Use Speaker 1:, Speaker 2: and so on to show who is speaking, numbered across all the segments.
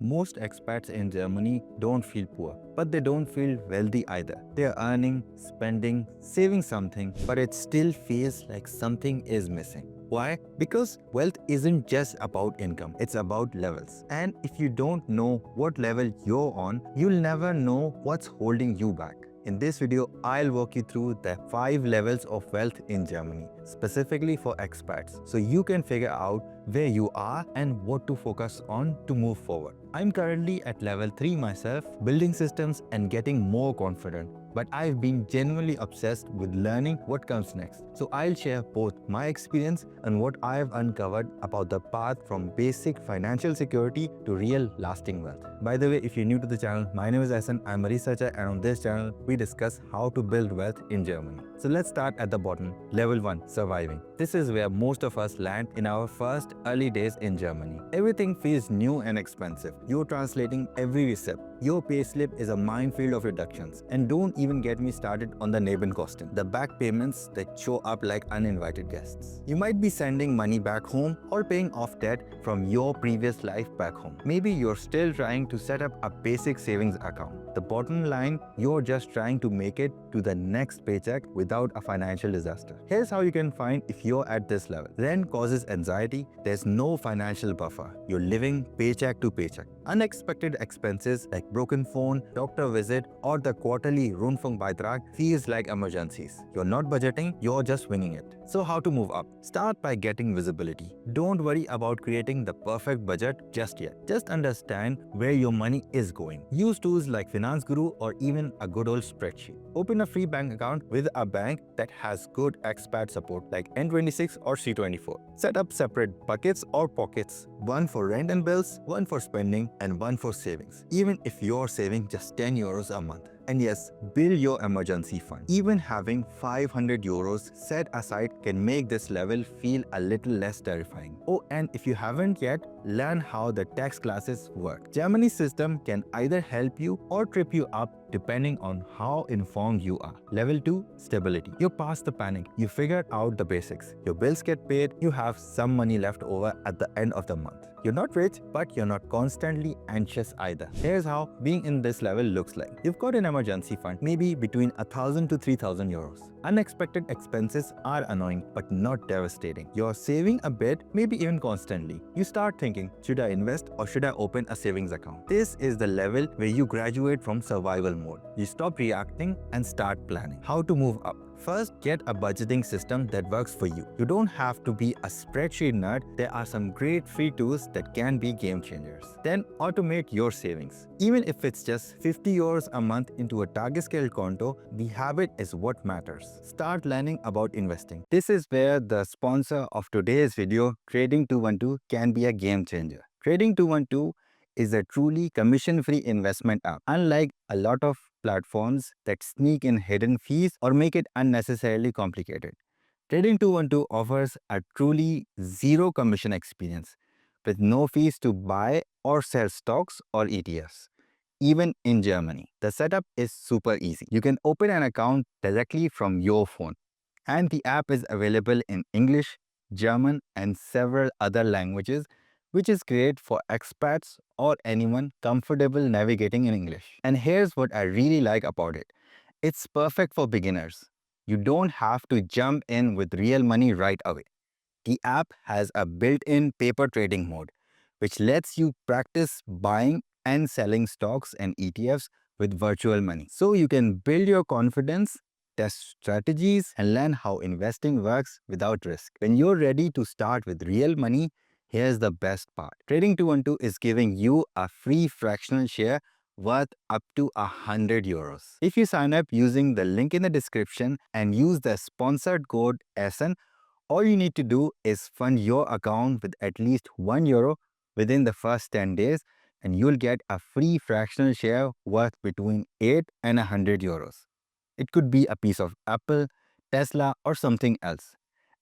Speaker 1: Most expats in Germany don't feel poor, but they don't feel wealthy either. They're earning, spending, saving something, but it still feels like something is missing. Why? Because wealth isn't just about income, it's about levels. And if you don't know what level you're on, you'll never know what's holding you back. In this video, I'll walk you through the 5 levels of wealth in Germany, specifically for expats, so you can figure out where you are and what to focus on to move forward. I'm currently at level 3 myself, building systems and getting more confident. But I've been genuinely obsessed with learning what comes next. So I'll share both my experience and what I've uncovered about the path from basic financial security to real lasting wealth. By the way, if you're new to the channel, my name is Ahsan, I'm a researcher, and on this channel, we discuss how to build wealth in Germany. So let's start at the bottom. Level 1, surviving. This is where most of us land in our first early days in Germany. Everything feels new and expensive. You're translating every receipt. Your payslip is a minefield of deductions. And don't even get me started on the Nebenkosten, the back payments that show up like uninvited guests. You might be sending money back home or paying off debt from your previous life back home. Maybe you're still trying to set up a basic savings account. The bottom line, you're just trying to make it to the next paycheck without a financial disaster. Here's how you can find if you're at this level. Rent causes anxiety. There's no financial buffer. You're living paycheck to paycheck. Unexpected expenses like broken phone, doctor visit, or the quarterly Rundfunkbeitrag feels like emergencies. You're not budgeting, you're just winging it. So how to move up? Start by getting visibility. Don't worry about creating the perfect budget just yet. Just understand where your money is going. Use tools like Finance Guru or even a good old spreadsheet. Open a free bank account with a bank that has good expat support like N26 or C24. Set up separate buckets or pockets, one for rent and bills, one for spending, and one for savings, even if you're saving just 10 euros a month. And yes, build your emergency fund. Even having 500 euros set aside can make this level feel a little less terrifying. Oh, and if you haven't yet, learn how the tax classes work. Germany's system can either help you or trip you up depending on how informed you are. Level 2, stability. You're past the panic. You figured out the basics. Your bills get paid, you have some money left over at the end of the month. You're not rich, but you're not constantly anxious either. Here's how being in this level looks like. You've got an emergency fund, maybe between 1,000 to 3,000 euros. Unexpected expenses are annoying, but not devastating. You're saving a bit, maybe even constantly. You start thinking, should I invest or should I open a savings account? This is the level where you graduate from survival mode. You stop reacting and start planning. How to move up? First, get a budgeting system that works for you. You don't have to be a spreadsheet nerd. There are some great free tools that can be game changers. Then, automate your savings. Even if it's just 50 euros a month into a target scale konto, the habit is what matters. Start learning about investing. This is where the sponsor of today's video, Trading 212, can be a game changer. Trading 212 is a truly commission-free investment app. Unlike a lot of platforms that sneak in hidden fees or make it unnecessarily complicated, Trading 212 offers a truly zero commission experience with no fees to buy or sell stocks or ETFs. Even in Germany, the setup is super easy. You can open an account directly from your phone, and the app is available in English, German, and several other languages, which is great for expats or anyone comfortable navigating in English. And here's what I really like about it. It's perfect for beginners. You don't have to jump in with real money right away. The app has a built-in paper trading mode, which lets you practice buying and selling stocks and ETFs with virtual money. So you can build your confidence, test strategies, and learn how investing works without risk. When you're ready to start with real money, here's the best part. Trading 212 is giving you a free fractional share worth up to 100 euros. If you sign up using the link in the description and use the sponsored code SN, all you need to do is fund your account with at least 1 euro within the first 10 days, and you'll get a free fractional share worth between 8 and 100 euros. It could be a piece of Apple, Tesla, or something else.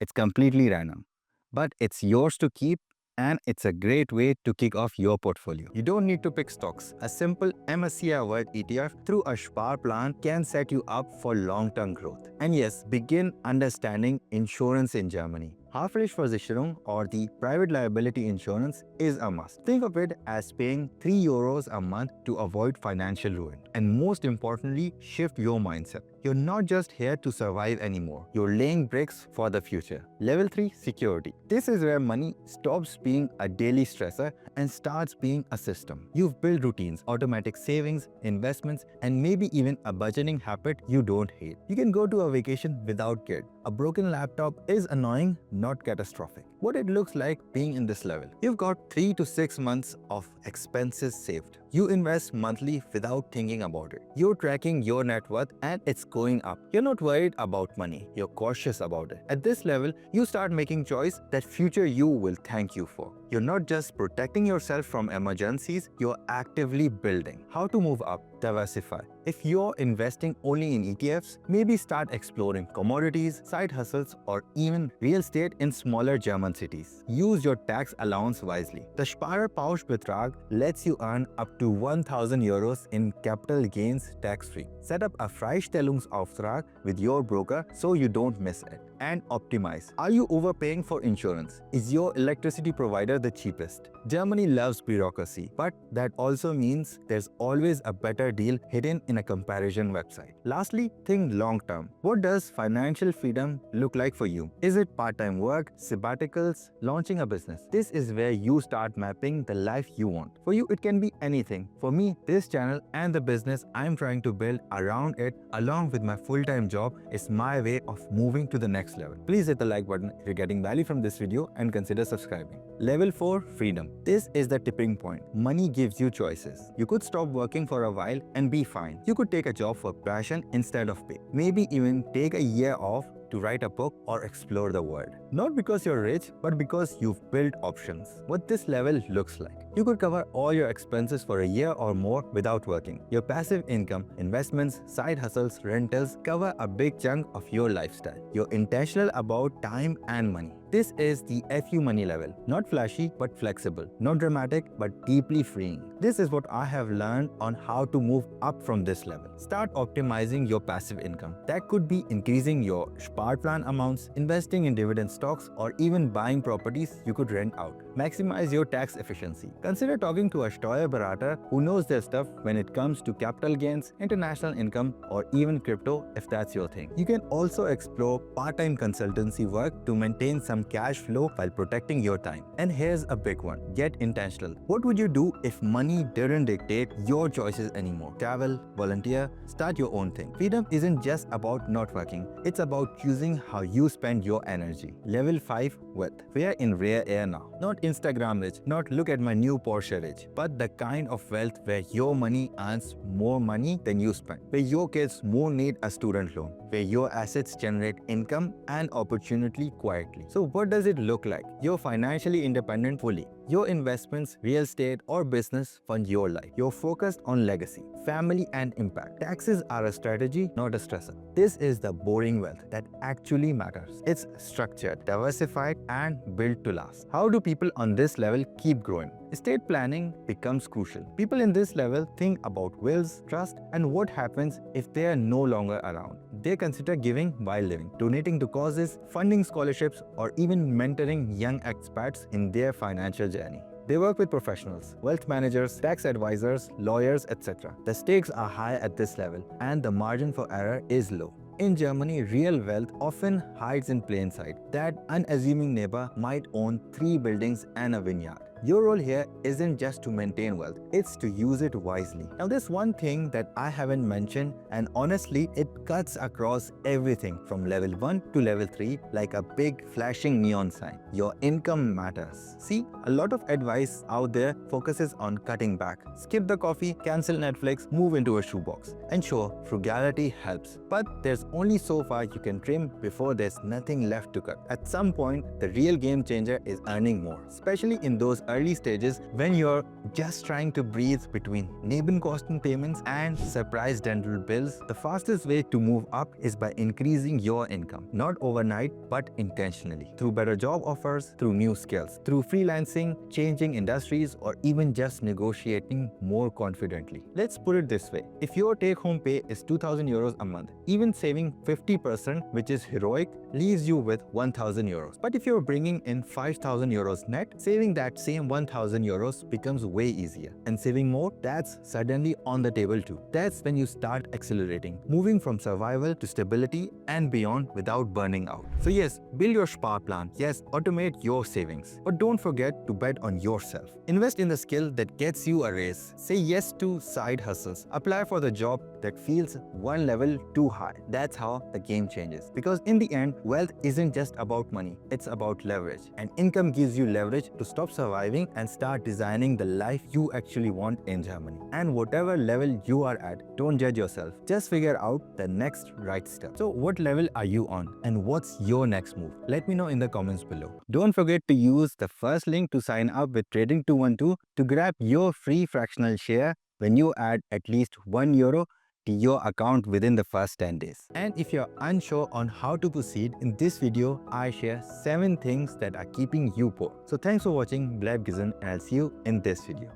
Speaker 1: It's completely random, but it's yours to keep and it's a great way to kick off your portfolio. You don't need to pick stocks. A simple MSCI World ETF through a Sparplan can set you up for long-term growth. And yes, begin understanding insurance in Germany. Haftpflichtversicherung or the private liability insurance is a must. Think of it as paying €3 a month to avoid financial ruin. And most importantly, shift your mindset. You're not just here to survive anymore. You're laying bricks for the future. Level 3, security. This is where money stops being a daily stressor and starts being a system. You've built routines, automatic savings, investments, and maybe even a budgeting habit you don't hate. You can go to a vacation without guilt. A broken laptop is annoying, not catastrophic. What it looks like being in this level. You've got 3 to 6 months of expenses saved. You invest monthly without thinking about it. You're tracking your net worth and it's going up. You're not worried about money. You're cautious about it. At this level, you start making choices that future you will thank you for. You're not just protecting yourself from emergencies, you're actively building. How to move up? Diversify. If you're investing only in ETFs, maybe start exploring commodities, side hustles, or even real estate in smaller German cities. Use your tax allowance wisely. The Sparerpauschbetrag lets you earn up to €1,000 in capital gains tax-free. Set up a Freistellungsauftrag with your broker so you don't miss it. And optimize. Are you overpaying for insurance? Is your electricity provider the cheapest? Germany loves bureaucracy, but that also means there's always a better deal hidden in a comparison website. Lastly, think long-term. What does financial freedom look like for you? Is it part-time work, sabbaticals, launching a business? This is where you start mapping the life you want. For you, it can be anything. For me, this channel and the business I'm trying to build around it, along with my full-time job, is my way of moving to the next level. Please hit the like button if you're getting value from this video and consider subscribing. Level 4, freedom. This is the tipping point. Money gives you choices. You could stop working for a while and be fine. You could take a job for passion instead of pay. Maybe even take a year off to write a book or explore the world. Not because you're rich, but because you've built options. What this level looks like. You could cover all your expenses for a year or more without working. Your passive income, investments, side hustles, rentals cover a big chunk of your lifestyle. You're intentional about time and money. This is the FU money level. Not flashy, but flexible. Not dramatic, but deeply freeing. This is what I have learned on how to move up from this level. Start optimizing your passive income. That could be increasing your Sparplan amounts, investing in dividend stocks, or even buying properties you could rent out. Maximize your tax efficiency. Consider talking to a Steuerberater who knows their stuff when it comes to capital gains, international income, or even crypto if that's your thing. You can also explore part-time consultancy work to maintain some cash flow while protecting your time. And here's a big one. Get intentional. What would you do if money didn't dictate your choices anymore? Travel, volunteer, start your own thing. Freedom isn't just about not working. It's about choosing how you spend your energy. Level 5, wealth. We are in rare air now. Not Instagram rich, not look at my new Porsche rich, but the kind of wealth where your money earns more money than you spend, where your kids won't need a student loan, where your assets generate income and opportunity quietly. So what does it look like? You're financially independent fully. Your investments, real estate, or business fund your life. You're focused on legacy, family, and impact. Taxes are a strategy, not a stressor. This is the boring wealth that actually matters. It's structured, diversified, and built to last. How do people on this level keep growing? Estate planning becomes crucial. People in this level think about wills, trust, and what happens if they are no longer around. They consider giving while living, donating to causes, funding scholarships, or even mentoring young expats in their financial journey. They work with professionals, wealth managers, tax advisors, lawyers, etc. The stakes are high at this level, and the margin for error is low. In Germany, real wealth often hides in plain sight. That unassuming neighbor might own 3 buildings and a vineyard. Your role here isn't just to maintain wealth, it's to use it wisely. Now there's one thing that I haven't mentioned, and honestly it cuts across everything from level 1 to level 3 like a big flashing neon sign. Your income matters. See, a lot of advice out there focuses on cutting back. Skip the coffee, cancel Netflix, move into a shoebox. And sure, frugality helps, but there's only so far you can trim before there's nothing left to cut. At some point, the real game changer is earning more, especially in those early stages when you're just trying to breathe between Nebenkosten payments and surprise dental bills, the fastest way to move up is by increasing your income, not overnight but intentionally, through better job offers, through new skills, through freelancing, changing industries, or even just negotiating more confidently. Let's put it this way. If your take-home pay is 2,000 euros a month, even saving 50%, which is heroic, leaves you with 1,000 euros. But if you're bringing in 5,000 euros net, saving that same 1,000 euros becomes way easier. And saving more, that's suddenly on the table too. That's when you start accelerating, moving from survival to stability and beyond without burning out. So yes, build your Sparplan. Yes, automate your savings. But don't forget to bet on yourself. Invest in the skill that gets you a raise. Say yes to side hustles. Apply for the job that feels one level too high. That's how the game changes. Because in the end, wealth isn't just about money, it's about leverage. And income gives you leverage to stop surviving and start designing the life you actually want in Germany. And whatever level you are at, don't judge yourself. Just figure out the next right step. So what level are you on? And what's your next move? Let me know in the comments below. Don't forget to use the first link to sign up with Trading 212 to grab your free fractional share when you add at least €1 to your account within the first 10 days. And if you're unsure on how to proceed, in this video, I share 7 things that are keeping you poor. So thanks for watching, bleib gesund, and I'll see you in this video.